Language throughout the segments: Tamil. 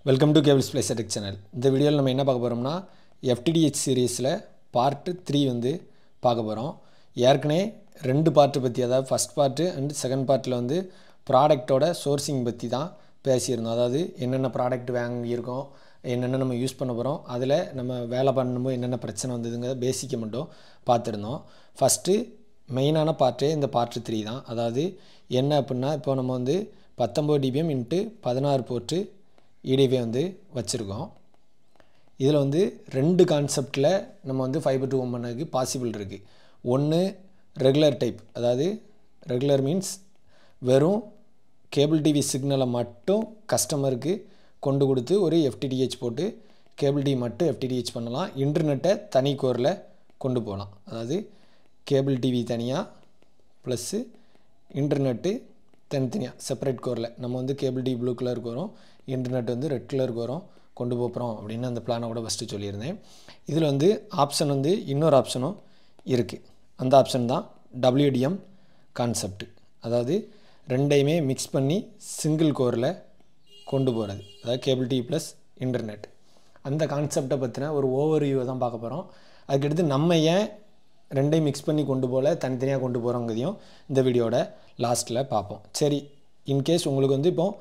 Welcome to cables place tech channel. இந்த வீடியோவில் நம்ம என்ன பார்க்க போகிறோம்னா FTDH சீரீஸில் பார்ட் 3 வந்து பார்க்க போகிறோம். ஏற்கனவே 2 பார்ட்டு பற்றி, அதாவது ஃபஸ்ட் பார்ட்டு அண்ட் செகண்ட் பார்ட்டில் வந்து ப்ராடக்டோட சோர்சிங் பற்றி தான் பேசியிருந்தோம். அதாவது என்னென்ன ப்ராடக்ட் வாங்கியிருக்கோம், என்னென்ன நம்ம யூஸ் பண்ண போகிறோம், அதில் நம்ம வேலை பண்ணும்போது என்னென்ன பிரச்சனை வந்ததுங்க பேசிக்கை மட்டும் பார்த்துருந்தோம். ஃபஸ்ட்டு மெயினான பார்ட்டே இந்த பார்ட் 3 தான். அதாவது என்ன அப்படின்னா, இப்போ நம்ம வந்து 19 dBm × 16 போர்ட்டு EDFA வந்து வச்சுருக்கோம். இதில் வந்து 2 கான்செப்டில் நம்ம வந்து ஃபைபர் டு ஹோம் பண்ணதுக்கு பாசிபிள் இருக்குது. ஒன்று ரெகுலர் டைப், அதாவது ரெகுலர் மீன்ஸ் வெறும் கேபிள் டிவி சிக்னலை மட்டும் கஸ்டமருக்கு கொண்டு கொடுத்து ஒரு FTDH போட்டு கேபிள் டிவி மட்டும் FTDH பண்ணலாம். இன்டர்நெட்டை தனி கோரில் கொண்டு போகலாம். அதாவது கேபிள் டிவி தனியாக ப்ளஸ்ஸு இன்டர்நெட்டு தனித்தனியாக செப்பரேட் கோரில் நம்ம வந்து கேபிள் டிவி ப்ளூ கலருக்கு வரும், இன்டர்நெட் வந்து ரெட் கலருக்கு வரும், கொண்டு போகிறோம் அப்படின்னு அந்த பிளானை கூட ஃபஸ்ட்டு சொல்லியிருந்தேன். இதில் வந்து ஆப்ஷன் வந்து இன்னொரு ஆப்ஷனும் இருக்குது. அந்த ஆப்ஷன் தான் WDM கான்செப்ட். அதாவது ரெண்டையுமே மிக்ஸ் பண்ணி சிங்கிள் கோரில் கொண்டு போகிறது, அதாவது கேபிள் டிவி ப்ளஸ் இன்டர்நெட். அந்த கான்செப்டை பற்றின ஒரு ஓவர்வியூவை தான் பார்க்க போகிறோம். அதுக்கடுத்து நம்ம ஏன் ரெண்டையும் மிக்ஸ் பண்ணி கொண்டு போகல, தனித்தனியாக கொண்டு போகிறோங்கிறதையும் இந்த வீடியோட லாஸ்ட்டில் பார்ப்போம். சரி, இன்கேஸ் உங்களுக்கு வந்து இப்போது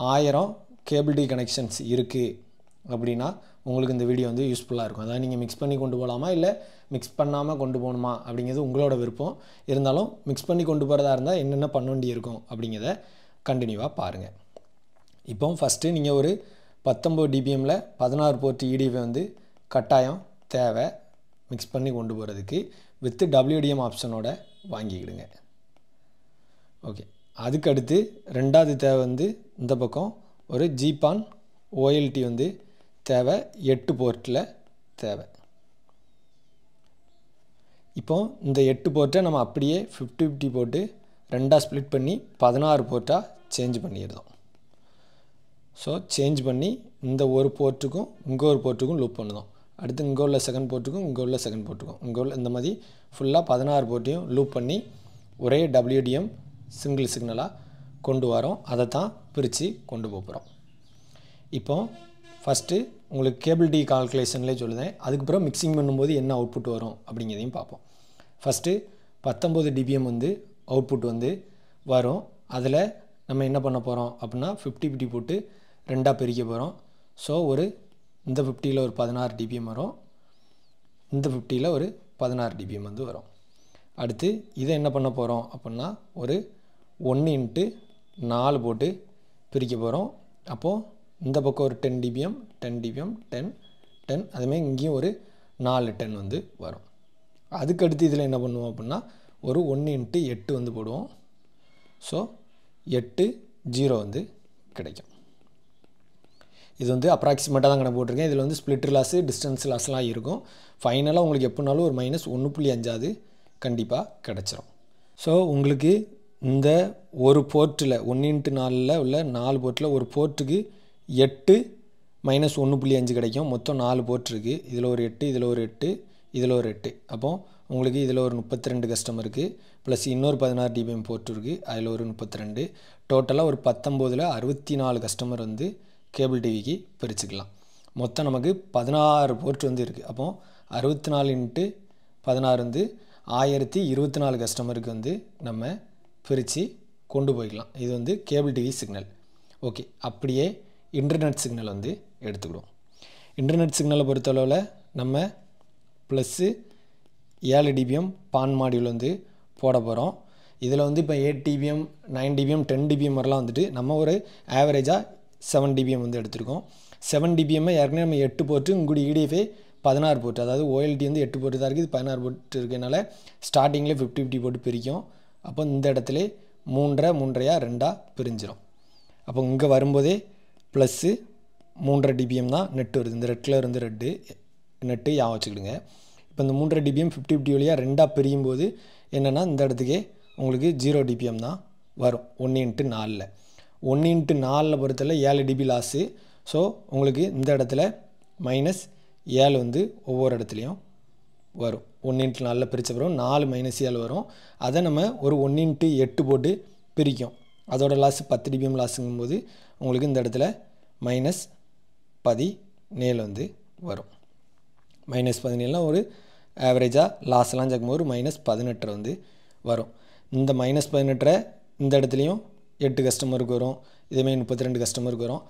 1000 கேபிள் டிவி கனெக்ஷன்ஸ் இருக்குது அப்படின்னா உங்களுக்கு இந்த வீடியோ வந்து யூஸ்ஃபுல்லாக இருக்கும். அதாவது நீங்கள் மிக்ஸ் பண்ணி கொண்டு போகலாமா இல்லை மிக்ஸ் பண்ணாமல் கொண்டு போகணுமா அப்படிங்கிறது உங்களோட விருப்பம். இருந்தாலும் மிக்ஸ் பண்ணி கொண்டு போகிறதா இருந்தால் என்னென்ன பண்ண வேண்டி இருக்கும் அப்படிங்கிறத கண்டினியூவாக பாருங்கள். இப்போ ஃபஸ்ட்டு நீங்கள் ஒரு 19 dBmல 16 போர்ட் EDFA வந்து கட்டாயம் தேவை மிக்ஸ் பண்ணி கொண்டு போகிறதுக்கு. With WDM ஆப்ஷனோட வாங்கிக்கிடுங்க. ஓகே, அதுக்கடுத்து ரெண்டாவது தேவை வந்து இந்த பக்கம் ஒரு GPON OLT வந்து தேவை, 8 போர்ட்டில் தேவை. இப்போ இந்த 8 போர்ட்டை நம்ம அப்படியே 50-50 போட்டு ரெண்டாக ஸ்ப்ளிட் பண்ணி 16 போர்ட்டாக சேஞ்ச் பண்ணிடுறோம். ஸோ சேஞ்ச் பண்ணி இந்த ஒரு போர்ட்டுக்கும் இங்கே ஒரு போர்ட்டுக்கும் லூப் பண்ணுறோம். அடுத்து இங்கே உள்ள செகண்ட் போர்ட்டுக்கும் இங்கே உள்ள செகண்ட் போர்ட்டுக்கும் இங்கே உள்ள இந்த மாதிரி ஃபுல்லாக 16 போர்ட்டையும் லூப் பண்ணி ஒரே WDM சிங்கிள் சிக்னலாக கொண்டு வரோம். அதை தான் பிரித்து கொண்டு போகிறோம். இப்போ ஃபஸ்ட்டு உங்களுக்கு கேபிள் டிவி கால்குலேஷன்லேயே சொல்லுதேன். அதுக்கப்புறம் மிக்சிங் பண்ணும்போது என்ன அவுட்புட் வரும் அப்படிங்கிறதையும் பார்ப்போம். ஃபஸ்ட்டு 19 dBm வந்து அவுட்புட் வந்து வரும். அதில் நம்ம என்ன பண்ண போகிறோம் அப்படின்னா 50-50 போட்டு ரெண்டாக பிரிக்க போகிறோம். ஸோ ஒரு இந்த 50ல் ஒரு 16 dBm வரும், இந்த 50ல் ஒரு 16 dBm வந்து வரும். அடுத்து இதை என்ன பண்ண போகிறோம் அப்படின்னா ஒரு 1x4 போட்டு பிரிக்க போகிறோம். அப்போது இந்த பக்கம் ஒரு 10 dBm 10 dBm 10 10, அதுமாதிரி இங்கேயும் ஒரு 4 10 வந்து வரும். அதுக்கடுத்து இதில் என்ன பண்ணுவோம் அப்படின்னா ஒரு 1x8 வந்து போடுவோம். ஸோ 8 0 வந்து கிடைக்கும். இது வந்து அப்ராக்சிமேட்டாக தான் கணக்கு போட்டிருக்கேன். இதில் வந்து ஸ்ப்ளிட்டர் லாஸு டிஸ்டன்ஸ் லாஸ்லாம் இருக்கும். ஃபைனலாக உங்களுக்கு எப்படினாலும் ஒரு -1.5 கண்டிப்பாக கிடச்சிரும். ஸோ உங்களுக்கு இந்த ஒரு போர்ட்டில் 1x4ல் உள்ள 4 போர்ட்டில் ஒரு போர்ட்டுக்கு 8 -1.5 கிடைக்கும். மொத்தம் 4 போர்ட் இருக்குது. இதில் ஒரு 8, இதில் ஒரு 8, இதில் ஒரு 8. அப்போது உங்களுக்கு இதில் ஒரு 32 கஸ்டமருக்கு ப்ளஸ் இன்னொரு 16 dBm போர்ட் இருக்குது, அதில் ஒரு 32. டோட்டலாக ஒரு 19ல் 64 கஸ்டமர் வந்து கேபிள் டிவிக்கு பிரிச்சுக்கலாம். மொத்தம் நமக்கு 16 போர்ட் வந்து இருக்குது. அப்போது 64 × 16 வந்து 1024 கஸ்டமருக்கு வந்து நம்ம பிரித்து கொண்டு போய்க்கலாம். இது வந்து கேபிள் டிவி சிக்னல். ஓகே, அப்படியே இன்டர்நெட் சிக்னல் வந்து எடுத்துக்கிடுவோம். இன்டர்நெட் சிக்னலை பொறுத்தளவில் நம்ம ப்ளஸ்ஸு 7 dBm பான் மாடியூல் வந்து போட போகிறோம். இதில் வந்து இப்போ 8 dBm 9 dBm 10 dBm வரலாம் வந்துட்டு நம்ம ஒரு ஆவரேஜாக 7 dBm வந்து எடுத்திருக்கோம். 7 dBm ஏற்கனவே நம்ம 8 போர்ட்டு, இங்குடி EDFA 16 போர்ட்டு, அதாவது OLT வந்து 8 போர்ட்டு தான் இருக்குது, 16 போர்ட்டு இருக்கனால ஸ்டார்டிங்கில் 50-50 போட்டு பிரிக்கும். அப்போ இந்த இடத்துல 3 2 பிரிஞ்சிடும். அப்போ இங்கே வரும்போதே ப்ளஸ்ஸு 3.5 dBm தான் நெட் வருது. இந்த ரெட் கலர் வந்து ரெட்டு நெட்டு ஞாபகம் வச்சுக்கிடுங்க. இப்போ இந்த 3.5 dBm 50-50 வழியாக 2 பிரியும் போது என்னென்னா இந்த இடத்துக்கே உங்களுக்கு 0 dBm தான் வரும் 1x4ல். 1x4ல் பொறுத்தவரை 7 dB லாஸு. ஸோ உங்களுக்கு இந்த இடத்துல -7 வந்து ஒவ்வொரு இடத்துலையும் வரும். 1x4ல் பிரித்த பிறகு 4 -7 வரும். அதை நம்ம ஒரு 1x8 போட்டு பிரிக்கும். அதோட லாஸ் 10 dBm லாஸுங்கும்போது உங்களுக்கு இந்த இடத்துல 17 வந்து வரும். -17னா ஒரு ஆவரேஜாக லாஸ்லாம் சேர்க்கும்போது -18 வந்து வரும். இந்த -18 இந்த இடத்துலையும் 8 கஸ்டமருக்கு வரும், இதேமாதிரி 32 கஸ்டமருக்கு வரும்.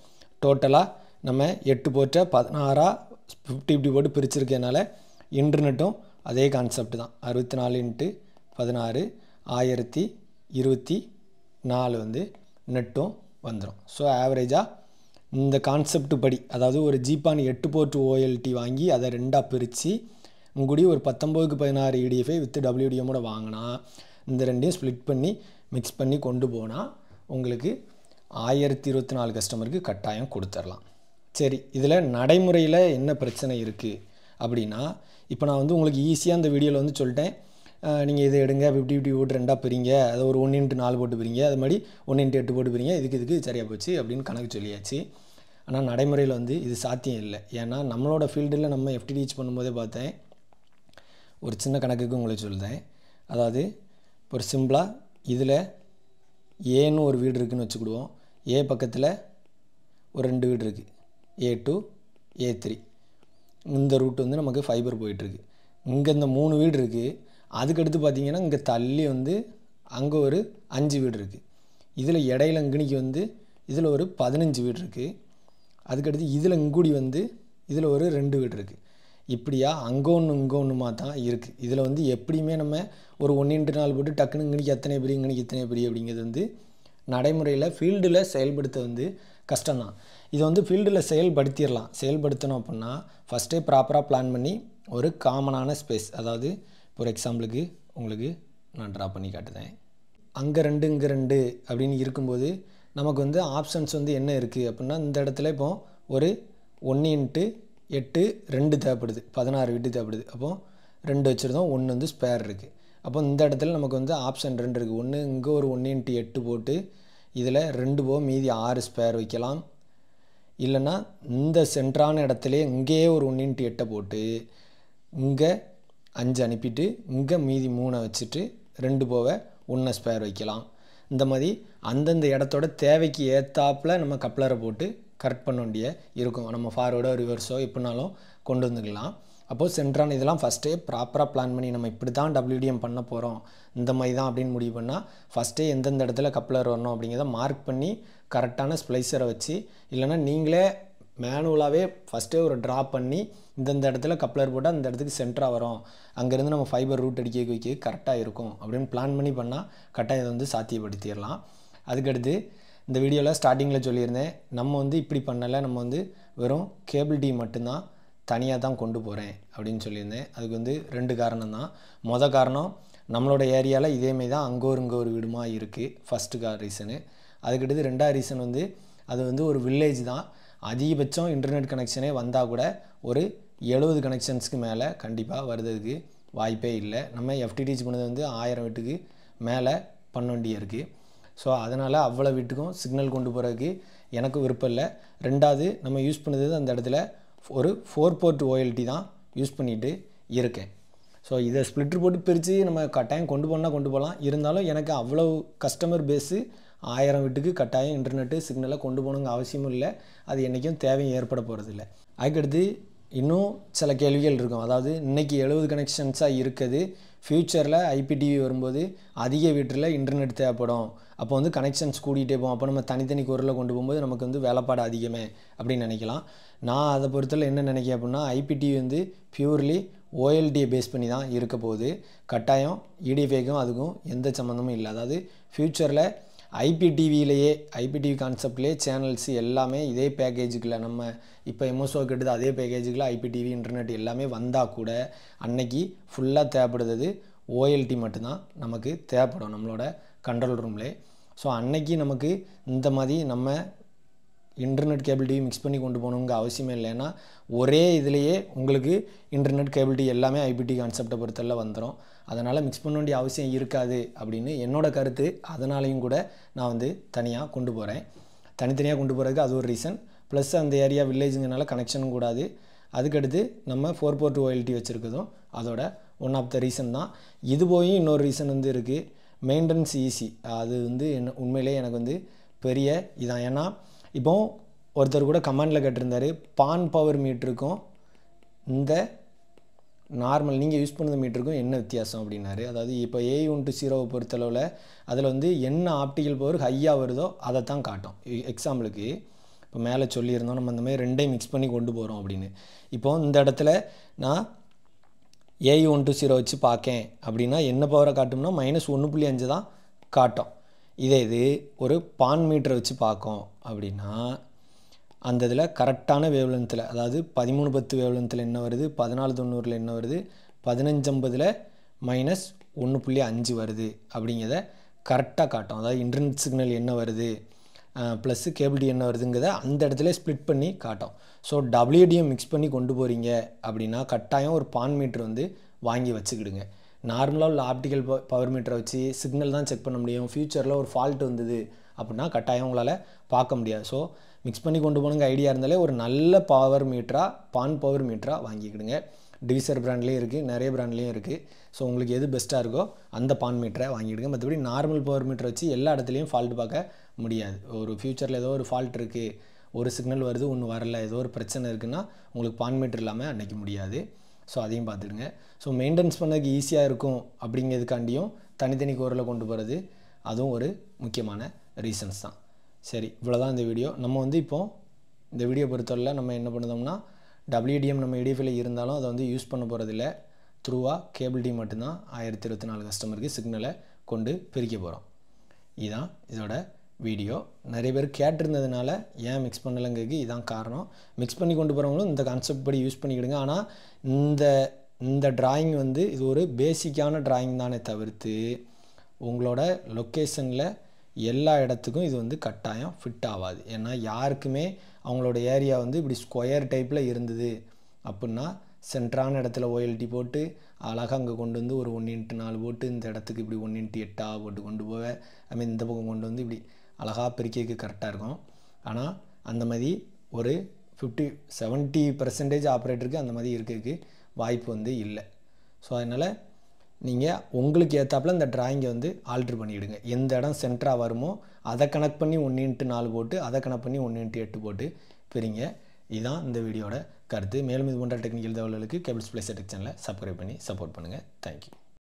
டோட்டலாக நம்ம 8 போட்ட 16 50 போட்டு பிரிச்சிருக்கனால இன்டர்நெட்டும் அதே கான்செப்ட் தான். 64 × 16 1024 வந்து நெட்டும் வந்துடும். ஸோ ஆவரேஜாக இந்த கான்செப்ட் படி, அதாவது ஒரு ஜிபான் 8 போர்ட் ஓஎல்டி வாங்கி அதை 2ஆக பிரித்து உங்கூடி ஒரு 19/16 EDFI வித் WDMோட வாங்கினா இந்த ரெண்டையும் ஸ்ப்ளிட் பண்ணி மிக்ஸ் பண்ணி கொண்டு போனால் உங்களுக்கு 1024 கஸ்டமருக்கு கட்டாயம் கொடுத்துடலாம். சரி, இதில் நடைமுறையில் என்ன பிரச்சனை இருக்குது அப்படின்னா, இப்போ நான் வந்து உங்களுக்கு ஈஸியாக இந்த வீடியோவில் வந்து சொல்லிட்டேன், நீங்கள் இதை எடுங்க 50 போட்டு 2ஆக பிரிங்க, அதை ஒரு 1 × 4 போட்டு பிரிங்க, அது மாதிரி 1 × 8 போட்டு பிரிங்க, இதுக்கு சரியாக போச்சு அப்படின்னு கணக்கு சொல்லியாச்சு. ஆனால் நடைமுறையில் வந்து இது சாத்தியம் இல்லை. ஏன்னா நம்மளோட ஃபீல்டில் நம்ம FTTH பண்ணும்போதே பார்த்தேன், ஒரு சின்ன கணக்குக்கு உங்களுக்கு சொல்லுதேன். அதாவது ஒரு சிம்பிளாக இதில் ஏன்னு ஒரு வீடு இருக்குதுன்னு வச்சுக்கிடுவோம். ஏ பக்கத்தில் ஒரு 2 வீடு இருக்குது, A2 A3. இந்த ரூட் வந்து நமக்கு ஃபைபர் போயிட்டுருக்கு. இங்கே இந்த 3 வீடு இருக்குது. அதுக்கடுத்து பார்த்திங்கன்னா இங்கே தள்ளி வந்து அங்கே ஒரு 5 வீடு இருக்குது. இதில் இடையில இங்கனிக்கு வந்து இதில் ஒரு 15 வீடு இருக்குது. அதுக்கடுத்து இதில் இங்கூடி வந்து இதில் ஒரு 2 வீடு இருக்குது. இப்படியா அங்கே ஒன்று இங்கே ஒன்றுமா தான் இருக்குது. இதில் வந்து எப்படியுமே நம்ம ஒரு 1 × 4 போட்டு டக்குன்னு இங்கனிக்கு எத்தனை பெரிய இங்கனிக்கு எத்தனை பெரிய அப்படிங்கிறது வந்து நடைமுறையில் ஃபீல்டில் செயல்படுத்த வந்து கஷ்டம்தான். இதை வந்து ஃபீல்டில் செயல்படுத்திடலாம். செயல்படுத்தணும் அப்படின்னா ஃபஸ்ட்டே ப்ராப்பராக பிளான் பண்ணி ஒரு காமனான ஸ்பேஸ், அதாவது ஒரு எக்ஸாம்பிளுக்கு உங்களுக்கு நான் ட்ரா பண்ணி காட்டுதேன். அங்கே 2 இங்கே 2 அப்படின்னு இருக்கும்போது நமக்கு வந்து ஆப்ஷன்ஸ் வந்து என்ன இருக்குது அப்படின்னா, இந்த இடத்துல இப்போ ஒரு 1 × 8 2 தேவைப்படுது, 16 வீட்டு தேவைப்படுது. அப்போது 2 வச்சுருந்தோம், 1 வந்து ஸ்பேர் இருக்குது. அப்போ இந்த இடத்துல நமக்கு வந்து ஆப்ஷன் 2 இருக்குது. ஒன்று இங்கே ஒரு 1 × 8 போட்டு இதில் 2 போக மீதி 6 ஸ்பேர் வைக்கலாம். இல்லைன்னா இந்த சென்ட்ரான இடத்துல இங்கேயே ஒரு 1 × 8 போட்டு இங்கே 5 அனுப்பிட்டு இங்கே மீதி 3 வச்சுட்டு 2 போக 1 ஸ்பேர் வைக்கலாம். இந்த மாதிரி அந்தந்த இடத்தோட தேவைக்கு ஏற்றாப்பில் நம்ம கப்ளரை போட்டு கரெக்ட் பண்ண வேண்டிய இருக்கும். நம்ம ஃபார்வேர்டோ ரிவர்ஸோ எப்படினாலும் கொண்டு வந்துக்கலாம். அப்போது சென்ட்ரான் இதெல்லாம் ஃபஸ்ட்டே ப்ராப்பராக பிளான் பண்ணி நம்ம இப்படி தான் WDM பண்ண போகிறோம், இந்த மாதிரி தான் அப்படின்னு முடிவு பண்ணால் ஃபஸ்ட்டே எந்தெந்த இடத்துல கப்ளர் வரணும் அப்படிங்கிறத மார்க் பண்ணி கரெக்டான ஸ்ப்ளைஸரை வச்சு, இல்லைனா நீங்களே மேனுவலாகவே ஃபஸ்ட்டே ஒரு ட்ரா பண்ணி இந்தந்த இடத்துல கப்ளர் போட்டால் அந்த இடத்துக்கு சென்டராக வரும், அங்கேருந்து நம்ம ஃபைபர் ரூட் அடிக்க வைக்க கரெக்டாக இருக்கும் அப்படின்னு பிளான் பண்ணி பண்ணால் கரெக்டாக இதை வந்து சாத்தியப்படுத்திடலாம். அதுக்கடுத்து இந்த வீடியோவில் ஸ்டார்டிங்கில் சொல்லியிருந்தேன், நம்ம வந்து இப்படி பண்ணலை, நம்ம வந்து வெறும் கேபிள் டிவி மட்டும்தான் தனியாக தான் கொண்டு போகிறேன் அப்படின்னு சொல்லியிருந்தேன். அதுக்கு வந்து 2 காரணம் தான். மொதல் காரணம், நம்மளோட ஏரியாவில் இதேமாரி தான் அங்கே ஒரு வீடுமா இருக்குது, ஃபஸ்ட்டு ரீசனு. அதுக்கடுத்து 2ஆவது ரீசன் வந்து அது வந்து ஒரு வில்லேஜ் தான். அதிகபட்சம் இன்டர்நெட் கனெக்ஷனே வந்தால் கூட ஒரு 70 கனெக்ஷன்ஸ்க்கு மேலே கண்டிப்பாக வருதுக்கு வாய்ப்பே இல்லை. நம்ம FTTH பண்ணது வந்து 1000 வீட்டுக்கு மேலே பண்ண வேண்டிய இருக்குது. ஸோ அதனால் அவ்வளோ வீட்டுக்கும் சிக்னல் கொண்டு போகிறதுக்கு எனக்கு விருப்பம் இல்லை. 2வது நம்ம யூஸ் பண்ணது அந்த இடத்துல ஒரு 4 போர்ட் OLT தான் யூஸ் பண்ணிகிட்டு இருக்கேன். ஸோ இதை ஸ்ப்ளிட்டர் போட்டு பிரித்து நம்ம கட்டாயம் கொண்டு போனால் கொண்டு போகலாம். இருந்தாலும் எனக்கு அவ்வளோ கஸ்டமர் பேஸு 1000 வீட்டுக்கு கட்டாயம் இன்டர்நெட்டு சிக்னலை கொண்டு போகணுங்க அவசியமும் இல்லை. அது என்றைக்கும் தேவையும் ஏற்பட போகிறதில்ல. அதுக்கடுத்து இன்னும் சில கேள்விகள் இருக்கும். அதாவது இன்றைக்கி 70 கனெக்ஷன்ஸாக இருக்குது, ஃப்யூச்சரில் IPTV வரும்போது அதிக வீட்டில் இன்டர்நெட் தேவைப்படும், அப்போ வந்து கனெக்ஷன்ஸ் கூட்டிகிட்டே போகும், அப்போ நம்ம தனித்தனி குரலில் கொண்டு போகும்போது நமக்கு வந்து வேலைப்பாடு அதிகமே அப்படின்னு நினைக்கலாம். நான் அதை பொறுத்தவரை என்ன நினைக்கிறேன் அப்படின்னா, IPTV வந்து பியூர்லி OLTயை பேஸ் பண்ணி தான் இருக்க போகுது. கட்டாயம் EDFIக்கும் அதுக்கும் எந்த சம்மந்தமும் இல்லை. அதாவது ஃப்யூச்சரில் IPTVலேயே IPTV கான்செப்ட்லேயே சேனல்ஸ் எல்லாமே இதே பேக்கேஜுக்குள்ள, நம்ம இப்போ MSO கெடுது அதே பேக்கேஜுக்குள்ள IPTV இன்டர்நெட் எல்லாமே வந்தால் கூட அன்னைக்கு ஃபுல்லாக தேவைப்படுறது OLT மட்டும்தான் நமக்கு தேவைப்படும் நம்மளோட கண்ட்ரோல் ரூம்லே. ஸோ அன்னைக்கு நமக்கு இந்த மாதிரி நம்ம இன்டர்நெட் கேபிள் டிவி மிக்ஸ் பண்ணி கொண்டு போகணுங்க அவசியமே இல்லை. ஏன்னா ஒரே இதிலேயே உங்களுக்கு இன்டர்நெட் கேபிள் டிவி எல்லாமே IPTV கான்செப்டை பொறுத்தவரை வந்துடும். அதனால் மிக்ஸ் பண்ண வேண்டிய அவசியம் இருக்காது அப்படின்னு என்னோடய கருத்து. அதனாலையும் கூட நான் வந்து தனியாக கொண்டு போகிறேன். தனித்தனியாக கொண்டு போகிறதுக்கு அது ஒரு ரீசன். ப்ளஸ் அந்த ஏரியா வில்லேஜுங்கனால கனெக்ஷனும் கூடாது. அதுக்கடுத்து நம்ம 4 போர்ட் OLT வச்சுருக்கதும் அதோட ஒன் ஆஃப் த ரீசன் தான். இது போய் இன்னொரு ரீசன் வந்து இருக்குது, மெயின்டெனன்ஸ் ஈஸி. அது வந்து உண்மையிலே எனக்கு வந்து பெரிய இதான். ஏன்னா இப்போ ஒருத்தர் கூட கமெண்டில் கேட்டிருந்தாரு பான் பவர் மீட்டருக்கும் இந்த நார்மல் நீங்கள் யூஸ் பண்ணுற மீட்டருக்கும் என்ன வித்தியாசம் அப்படின்னாரு. அதாவது இப்போ A/0 பொறுத்தளவில் அதில் வந்து என்ன ஆப்டிக்கல் பவர் ஹையாக வருதோ அதை தான் காட்டும். எக்ஸாம்பிளுக்கு இப்போ மேலே சொல்லியிருந்தோம் நம்ம அந்த மாதிரி ரெண்டையும் மிக்ஸ் பண்ணி கொண்டு போகிறோம் அப்படின்னு. இப்போது இந்த இடத்துல நான் A/0 வச்சு பார்க்கேன் அப்படின்னா என்ன பவரை காட்டும்னா -1.5 தான் காட்டும். இது ஒரு பான் மீட்டரை வச்சு பார்க்கோம் அப்படின்னா அந்த இதில் கரெக்டான வேவ்லென்த்தில், அதாவது 1310 வேவ்லென்த்தில் என்ன வருது, 1490 என்ன வருது, 1550 -1.5 வருது அப்படிங்கிறத கரெக்டாக காட்டும். அதாவது இன்டர்நெட் சிக்னல் என்ன வருது ப்ளஸ்ஸு கேபிள் என்ன வருதுங்கிறத அந்த இடத்துல ஸ்ப்ளிட் பண்ணி காட்டும். ஸோ WDM மிக்ஸ் பண்ணி கொண்டு போகிறீங்க அப்படின்னா கட்டாயம் ஒரு பான் மீட்டர் வந்து வாங்கி வச்சுக்கிடுங்க. நார்மலாக உள்ள ஆப்டிக்கல் பவர் மீட்டரை வச்சு சிக்னல் தான் செக் பண்ண முடியும். ஃப்யூச்சரில் ஒரு ஃபால்ட் வந்தது அப்படின்னா கட்டாயம் உங்களால் பார்க்க முடியாது. ஸோ மிக்ஸ் பண்ணி கொண்டு போகணுங்க ஐடியா இருந்தாலே ஒரு நல்ல பவர் மீட்டராக பான் பவர் மீட்டராக வாங்கிக்கிடுங்க. டிவிசர் பிராண்ட்லேயும் இருக்குது, நிறைய பிராண்ட்லேயும் இருக்குது. ஸோ உங்களுக்கு எது பெஸ்ட்டாக இருக்கோ அந்த பான் மீட்டரை வாங்கிவிடுங்க. மற்றபடி நார்மல் பவர் மீட்டரை வச்சு எல்லா இடத்துலையும் ஃபால்ட் பார்க்க முடியாது. ஒரு ஃப்யூச்சரில் ஏதோ ஒரு ஃபால்ட் இருக்குது, ஒரு சிக்னல் வருது ஒன்று வரல, ஏதோ ஒரு பிரச்சனை இருக்குன்னா உங்களுக்கு பான் மீட்டர் இல்லாமல் அன்றைக்கி முடியாது. ஸோ அதையும் பார்த்துடுங்க. ஸோ மெயின்டெனன்ஸ் பண்ணதுக்கு ஈஸியாக இருக்கும் அப்படிங்கிறதுக்காண்டியும் தனித்தனி கோரில் கொண்டு போகிறது அதுவும் ஒரு முக்கியமான ரீசன்ஸ் தான். சரி, இவ்வளோதான் இந்த வீடியோ. நம்ம வந்து இப்போது இந்த வீடியோ பொறுத்தவரை நம்ம என்ன பண்ணுறோம்னா WDM நம்ம EDFல இருந்தாலும் அதை வந்து யூஸ் பண்ண போகிறதில்ல. த்ரூவாக கேபிள் டி மட்டும்தான் 1024 கஸ்டமருக்கு சிக்னலை கொண்டு பிரிக்க போகிறோம். இதுதான் இதோட வீடியோ. நிறைய பேர் கேட்டிருந்ததுனால ஏன் மிக்ஸ் பண்ணலைங்கிறதுக்கு இதான் காரணம். மிக்ஸ் பண்ணி கொண்டு போகிறவங்களும் இந்த கான்செப்ட் படி யூஸ் பண்ணிக்கிடுங்க. ஆனால் இந்த டிராயிங் வந்து இது ஒரு பேசிக்கான டிராயிங் தானே தவிர்த்து உங்களோட லொக்கேஷனில் எல்லா இடத்துக்கும் இது வந்து கட்டாயம் ஃபிட் ஆகாது. ஏன்னா யாருக்குமே அவங்களோட ஏரியா வந்து இப்படி ஸ்கொயர் டைப்பில் இருந்தது அப்படின்னா சென்ட்ரான இடத்துல OLT போட்டு அழகாக அங்கே கொண்டு வந்து ஒரு 1x4 போட்டு இந்த இடத்துக்கு இப்படி 1x8 போட்டு கொண்டு போவேன். இந்த பக்கம் கொண்டு வந்து இப்படி அழகாக பிரிக்கிறதுக்கு கரெக்டாக இருக்கும். ஆனால் அந்த மாதிரி ஒரு 70% ஆப்ரேட்டருக்கு அந்த மாதிரி இருக்கிறதுக்கு வாய்ப்பு வந்து இல்லை. ஸோ அதனால் நீங்கள் உங்களுக்கு ஏற்றாப்புல இந்த டிராயிங்கை வந்து ஆல்ட்ரு பண்ணிவிடுங்க. எந்த இடம் சென்டராக வருமோ அதை கனெக்ட் பண்ணி 1x4 போட்டு அதை கனெக்ட் பண்ணி 1x8 போட்டு பிரிங்க. இதுதான் இந்த வீடியோட கருத்து. மேலும் இது போன்ற டெக்னிக்கல் தகவல்களுக்கு கேபிள்ஸ் ப்ளஸ் டெக் சேனலை சப்ஸ்கிரைப் பண்ணி சப்போர்ட் பண்ணுங்கள். தேங்க்யூ.